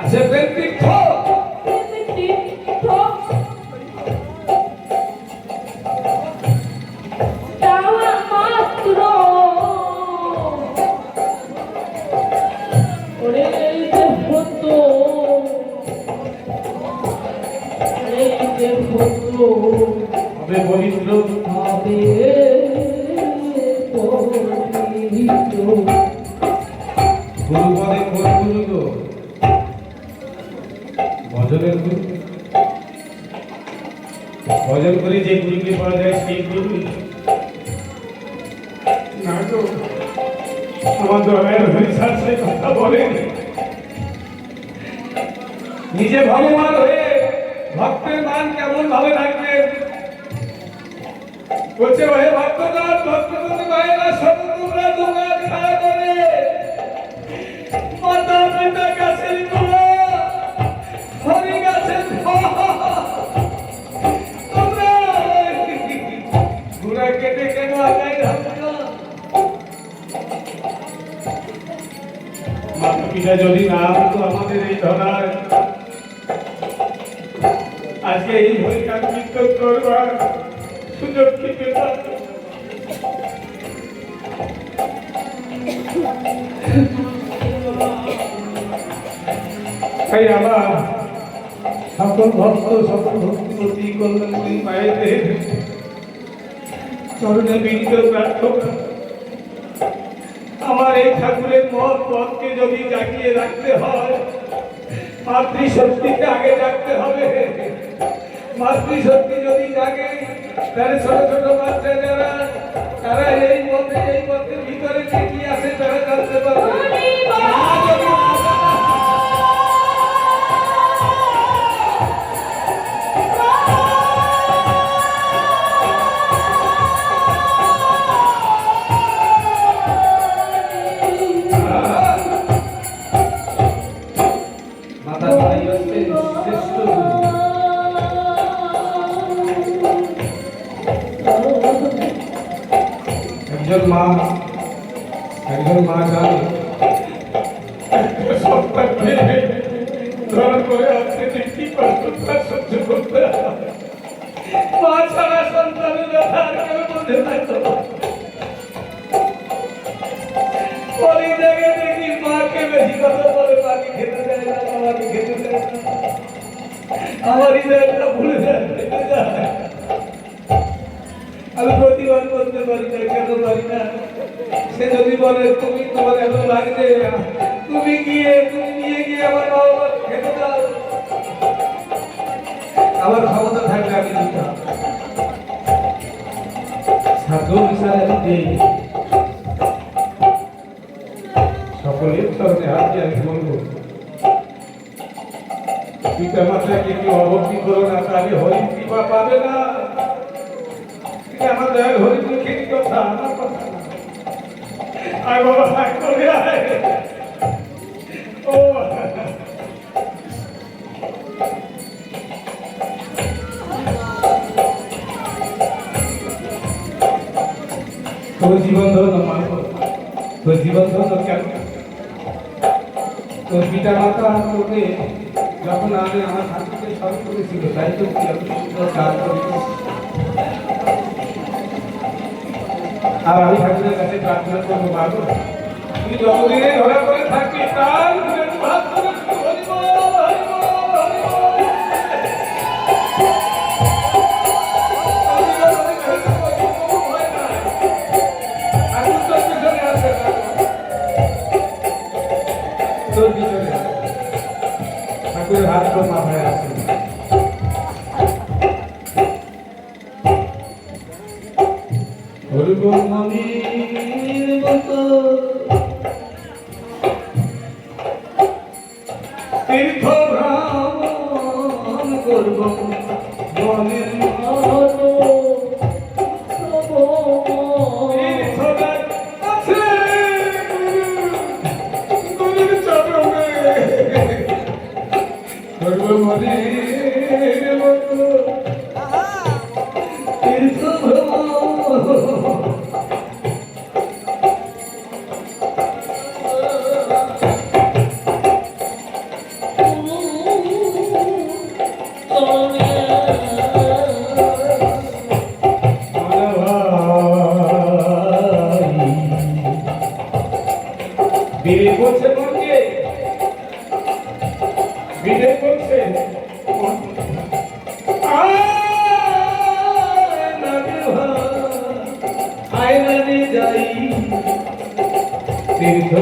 আছে ব্যক্তিত্ব হবে পবিত্র হবে গুরুপদে কোন গুরু গো ভজনের গুরু ভজন করে যে গুরুকে পাওয়া যায় সেই গুরু না তো আমার দয়ার হরিচাঁদ সে কথা বলেন নিজে ভগবান হয়ে ভক্তের মান কেমন ভাবে রাখবেন বলছে ভাই ভক্তদান ভক্তদান ভাইরা সব তোমরা তোমরা খাওয়া করে মাতা পিতা গাছের গোড়া হরি গাছের তোমরা গোড়া কেটে কেন আগায় ঢাকা মাতা পিতা যদি না হতো আমাদের এই ধরায় আজকে এই হরিকার কীর্তন করবার সুযোগ কি পেতাম তাই আমার সকল ভক্ত সকল ভক্তিপতি কল্যাণী মায়েদের চরণে বিনীত প্রার্থনা আমার এই ঠাকুরের মহৎ পথকে যদি জাগিয়ে রাখতে হয় মাতৃশক্তিকে আগে জাগতে হবে মাতৃশক্তি যদি জাগে তাহলে ছোট ছোট বাচ্চা যারা তারা এই পথের ভিতরে কি আছে তারা জানতে পারবে একজন মা জানে ধরন করে আপনি কি কষ্টটা সহ্য করতে মা ছাড়া সন্তানের ব্যথা আর কেউ বুঝে থাকতো অনেক জায়গায় দেখি মাকে বেশি কথা বলে মাকে খেতে দেয় না আমাকে খেতে দেয় না আমার হৃদয়টা ভুলে যায় আমি প্রতিবাদ করতে পারি না কেন পারি না সে যদি বলে তুমি তোমার এত লাগবে তুমি নিয়ে গিয়ে আমার বাবা খেতে দাও আমার ক্ষমতা থাকলে আমি দিতাম ছাত্র হিসাবে আমি দিই সকলের চরণে হাত দিয়ে আমি বলবো পিতা মাতাকে কি অবজ্ঞা করো না তাহলে হরি কৃপা পাবে না আমার দয়াল হরি মুখের কথা আমার কথা আয় বাবা আয় করে আয় ও তোর জীবন ধন্য মানব তোর জীবন ধন্য কেন তোর পিতা মাতা তোকে যখন আমি আমার শান্তিকে স্মরণ করেছিল তাই তো কি এত সুন্দর কাজ করেছি আর আমি ঠাকুরের কাছে প্রার্থনা করবো মাগো তুমি যতদিনে ধরা করে থাকবি তার ঠাকুরের হাত তো মাথায় আছে হরিবর্ণনীর মতো তীর্থ ভ্রমণ করব মনের মতো মনের মতো তীর্থ ভ্রমণ বিদায় করছে আয় না রে যাই তীর্থ